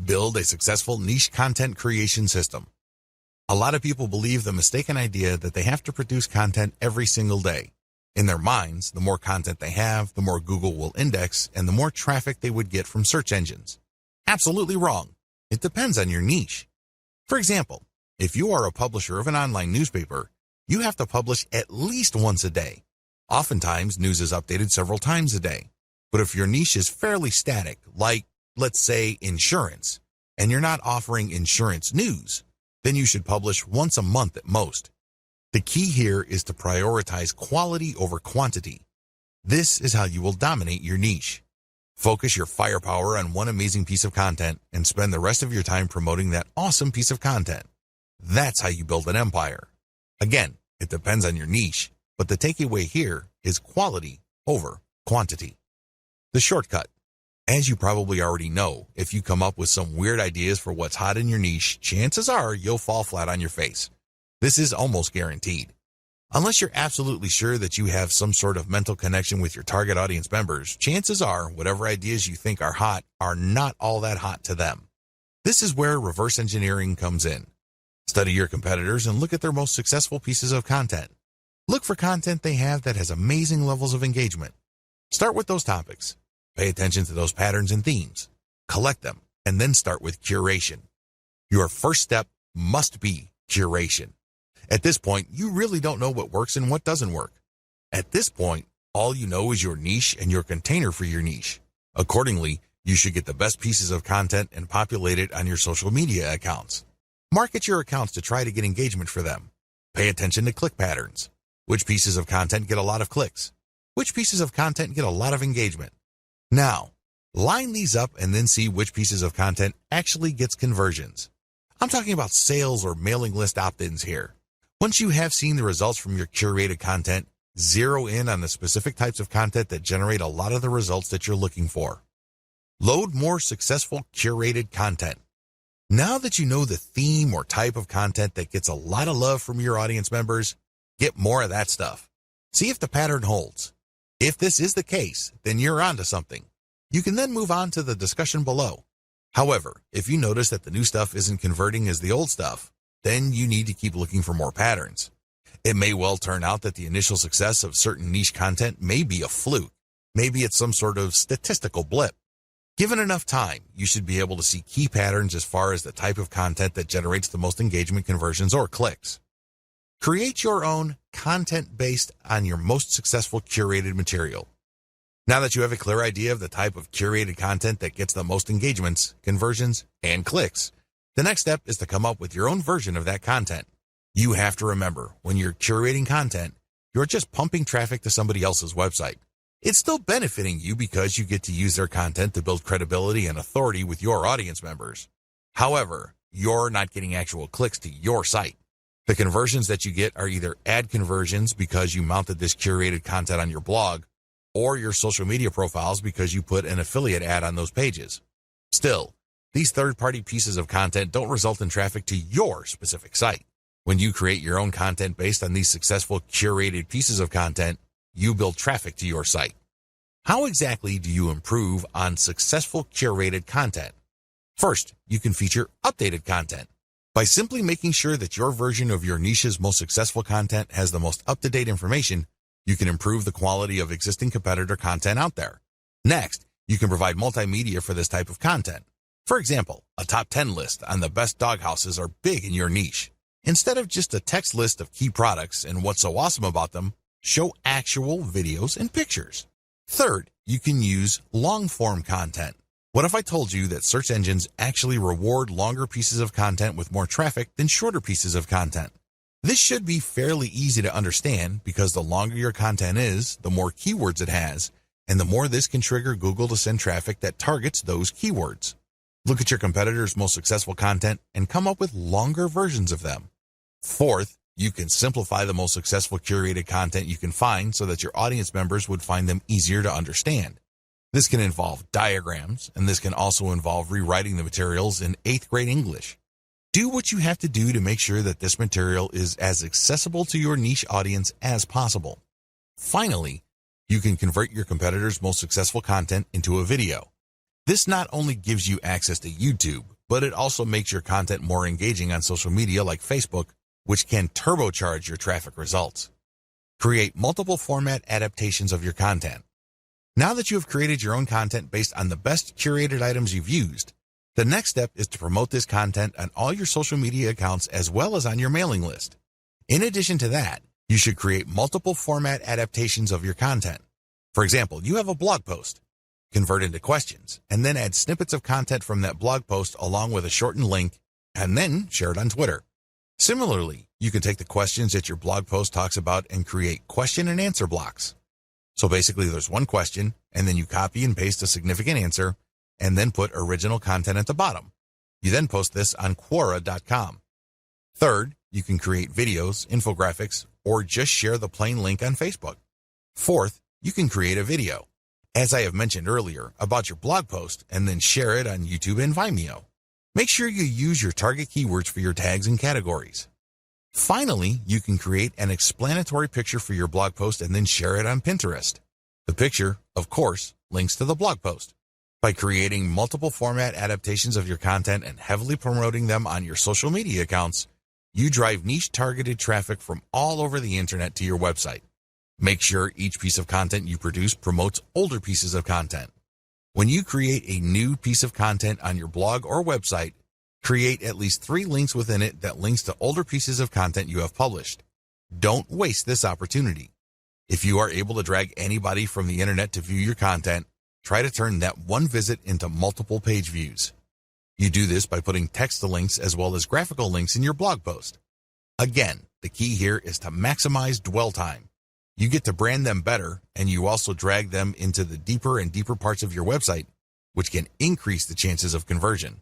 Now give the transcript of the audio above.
Build a successful niche content creation system. A lot of people believe the mistaken idea that they have to produce content every single day. In their minds, the more content they have, the more Google will index and the more traffic they would get from search engines. Absolutely wrong. It depends on your niche. For example, if you are a publisher of an online newspaper, you have to publish at least once a day. Oftentimes, news is updated several times a day. But if your niche is fairly static, like, let's say, insurance, and you're not offering insurance news, then you should publish once a month at most. The key here is to prioritize quality over quantity. This is how you will dominate your niche. Focus your firepower on one amazing piece of content and spend the rest of your time promoting that awesome piece of content. That's how you build an empire. Again, it depends on your niche, but the takeaway here is quality over quantity. The shortcut. As you probably already know, if you come up with some weird ideas for what's hot in your niche, chances are you'll fall flat on your face. This is almost guaranteed. Unless you're absolutely sure that you have some sort of mental connection with your target audience members, chances are whatever ideas you think are hot are not all that hot to them. This is where reverse engineering comes in. Study your competitors and look at their most successful pieces of content. Look for content they have that has amazing levels of engagement. Start with those topics. Pay attention to those patterns and themes. Collect them, and then start with curation. Your first step must be curation. At this point, you really don't know what works and what doesn't work. At this point, all you know is your niche and your container for your niche. Accordingly, you should get the best pieces of content and populate it on your social media accounts. Market your accounts to try to get engagement for them. Pay attention to click patterns. Which pieces of content get a lot of clicks? Which pieces of content get a lot of engagement? Now, line these up and then see which pieces of content actually gets conversions. I'm talking about sales or mailing list opt-ins here. Once you have seen the results from your curated content, zero in on the specific types of content that generate a lot of the results that you're looking for. Load more successful curated content. Now that you know the theme or type of content that gets a lot of love from your audience members, get more of that stuff. See if the pattern holds. If this is the case, then you're onto something. You can then move on to the discussion below. However, if you notice that the new stuff isn't converting as the old stuff, then you need to keep looking for more patterns. It may well turn out that the initial success of certain niche content may be a fluke. Maybe it's some sort of statistical blip. Given enough time, you should be able to see key patterns as far as the type of content that generates the most engagement, conversions, or clicks. Create your own content based on your most successful curated material. Now that you have a clear idea of the type of curated content that gets the most engagements, conversions, and clicks, the next step is to come up with your own version of that content. You have to remember, when you're curating content, you're just pumping traffic to somebody else's website. It's still benefiting you because you get to use their content to build credibility and authority with your audience members. However, you're not getting actual clicks to your site. The conversions that you get are either ad conversions because you mounted this curated content on your blog, or your social media profiles because you put an affiliate ad on those pages. Still, these third-party pieces of content don't result in traffic to your specific site. When you create your own content based on these successful curated pieces of content, you build traffic to your site. How exactly do you improve on successful curated content? First, you can feature updated content. By simply making sure that your version of your niche's most successful content has the most up-to-date information, you can improve the quality of existing competitor content out there. Next, you can provide multimedia for this type of content. For example, a top 10 list on the best dog houses are big in your niche. Instead of just a text list of key products and what's so awesome about them, show actual videos and pictures. Third, you can use long-form content. What if I told you that search engines actually reward longer pieces of content with more traffic than shorter pieces of content? This should be fairly easy to understand because the longer your content is, the more keywords it has, and the more this can trigger Google to send traffic that targets those keywords. Look at your competitors' most successful content and come up with longer versions of them. Fourth, you can simplify the most successful curated content you can find so that your audience members would find them easier to understand. This can involve diagrams, and this can also involve rewriting the materials in 8th grade English. Do what you have to do to make sure that this material is as accessible to your niche audience as possible. Finally, you can convert your competitors' most successful content into a video. This not only gives you access to YouTube, but it also makes your content more engaging on social media like Facebook, which can turbocharge your traffic results. Create multiple format adaptations of your content. Now that you have created your own content based on the best curated items you've used, the next step is to promote this content on all your social media accounts as well as on your mailing list. In addition to that, you should create multiple format adaptations of your content. For example, you have a blog post. Convert into questions, and then add snippets of content from that blog post along with a shortened link, and then share it on Twitter. Similarly, you can take the questions that your blog post talks about and create question and answer blocks. So basically there's one question, and then you copy and paste a significant answer, and then put original content at the bottom. You then post this on Quora.com. Third, you can create videos, infographics, or just share the plain link on Facebook. Fourth, you can create a video, as I have mentioned earlier, about your blog post and then share it on YouTube and Vimeo. Make sure you use your target keywords for your tags and categories. Finally, you can create an explanatory picture for your blog post and then share it on Pinterest. The picture, of course, links to the blog post. By creating multiple format adaptations of your content and heavily promoting them on your social media accounts, you drive niche targeted traffic from all over the internet to your website. Make sure each piece of content you produce promotes older pieces of content. When you create a new piece of content on your blog or website, create at least 3 links within it that links to older pieces of content you have published. Don't waste this opportunity. If you are able to drag anybody from the internet to view your content, try to turn that one visit into multiple page views. You do this by putting text links as well as graphical links in your blog post. Again, the key here is to maximize dwell time. You get to brand them better, and you also drag them into the deeper and deeper parts of your website, which can increase the chances of conversion.